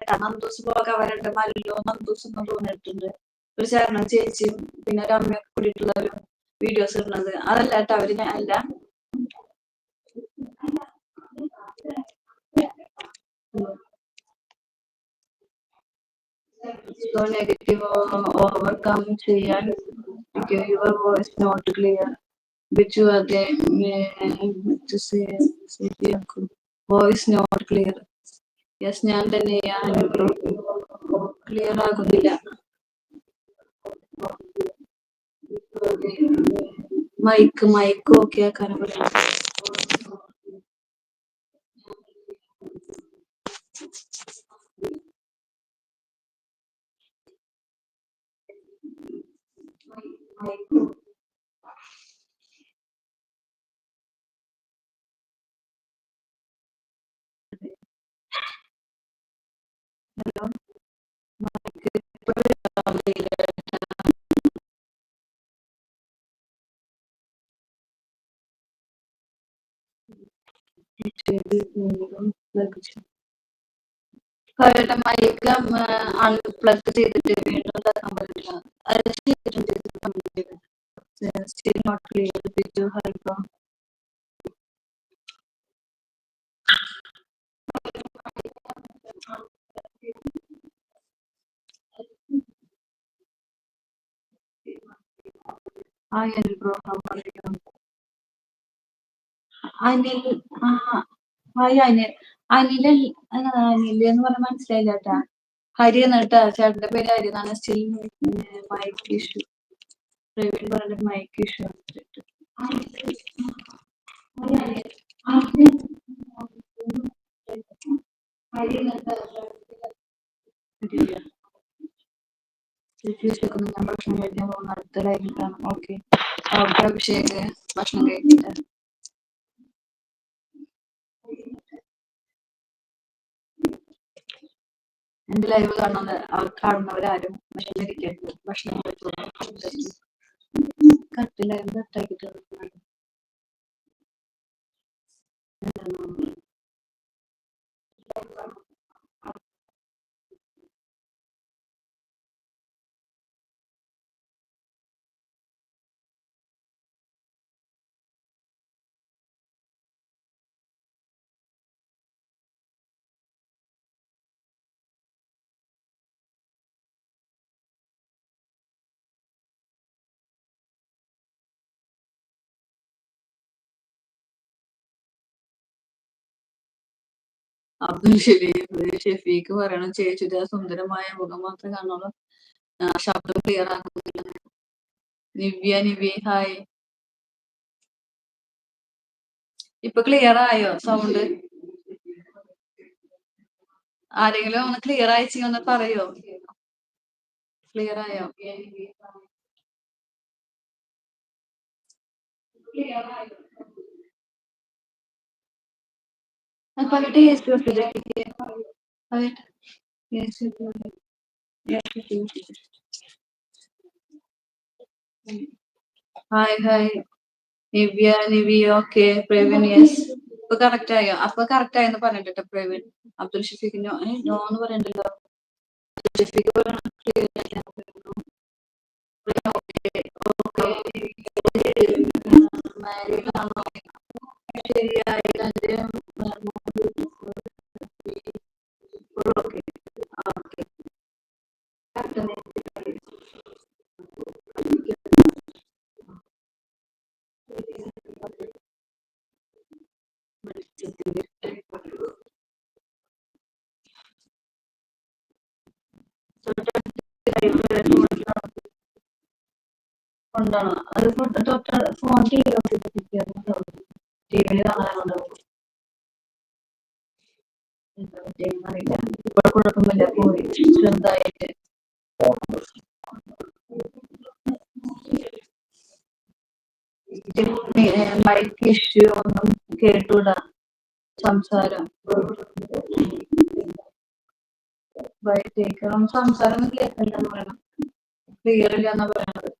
കേട്ടാ. നന്ദൂസ് ബ്ലോഗ് അവരുടെ മല്ലോ നന്ദൂസ് എന്ന് തോന്നിയിട്ടുണ്ട്. ഒരു ചേട്ടനും ചേച്ചിയും പിന്നെ ഒരു അമ്മയൊക്കെ കൂടിയിട്ടുള്ള ഒരു വീഡിയോസ് ഇടുന്നത്. അതല്ല കേട്ടോ അവര് അല്ല. So negative overcome ചെയ്യാൻ your voice not clear. Which you are they to say voice not clear. Yes, ഞാൻ തന്നെയാണ് ക്ലിയർ ആകുന്നില്ല. മൈക്ക് ഓക്കെ ആക്കാൻ പറയാം. ഹലോ അവരുടെ മൈക്ക് അൺപ്ലഗ് ചെയ്തിട്ട് വീണ്ടും ഇതാക്കാൻ പറ്റില്ല. അത് ചെയ്തിട്ടുണ്ട്. Still not clear. Did you help? Hi Anil bro, how are you? Anil hi Anil എന്ന് പറഞ്ഞാൽ മനസ്സിലായില്ല കേട്ടാ. ഹരി എന്നിട്ടാ ചേട്ടന്റെ പേര് ഹരി എന്നാണ്. Still mic issue. പ്രവീൺ പറഞ്ഞിട്ട് മൈക്ക് ഇഷ്യൂ. ഞാൻ ഭക്ഷണം കഴിക്കാൻ പോകുന്ന അടുത്ത ലൈനിട്ടാണ്. ഓക്കെ അഭിഷേക് ഭക്ഷണം കഴിക്കട്ടെ. എന്റെ ലൈവ് കാണുന്നവരാരും ഭക്ഷണം കട്ട് ലൈവ് കട്ടാക്കിട്ട് അബ്ദുൽ ഷെഫീക്ക് പറയണം ചേച്ചിയുടെ സുന്ദരമായ മുഖം മാത്രമേ കാണുള്ളൂ, ശബ്ദം ക്ലിയർ ആകുന്നില്ല. നിവ്യ ഹായ്. ഇപ്പൊ ക്ലിയർ ആയോ സൗണ്ട്? ആരെങ്കിലും ഒന്ന് ക്ലിയർ ആയിച്ചെങ്കിൽ ഒന്ന് പറയോ? ക്ലിയർ ആയോ? Hi Nivya okay. Praveen yes. ഇപ്പൊ കറക്റ്റ് ആയോ? അപ്പൊ കറക്റ്റ് ആയെന്ന് പറഞ്ഞിട്ടോ പ്രവീൺ. അബ്ദുൽ ഷഫീഖ് നോ എന്ന് പറയണ്ടല്ലോ. ഷഫീഖ് കൊണ്ടാണോ അത്? ഫോൺ ടിവിയിൽ കാണാനുണ്ടാവും. ഇപ്പോൾ കുഴപ്പമില്ല, പോയി ചെറുതായിട്ട്. മൈക്ക് ഇഷ്യൂ ഒന്നും കേട്ടൂടാ സംസാരം. സംസാരം ഒന്നും കേൾക്കില്ലെന്ന് പറയണം. ക്ലിയർ ഇല്ല എന്നാ പറയണത്.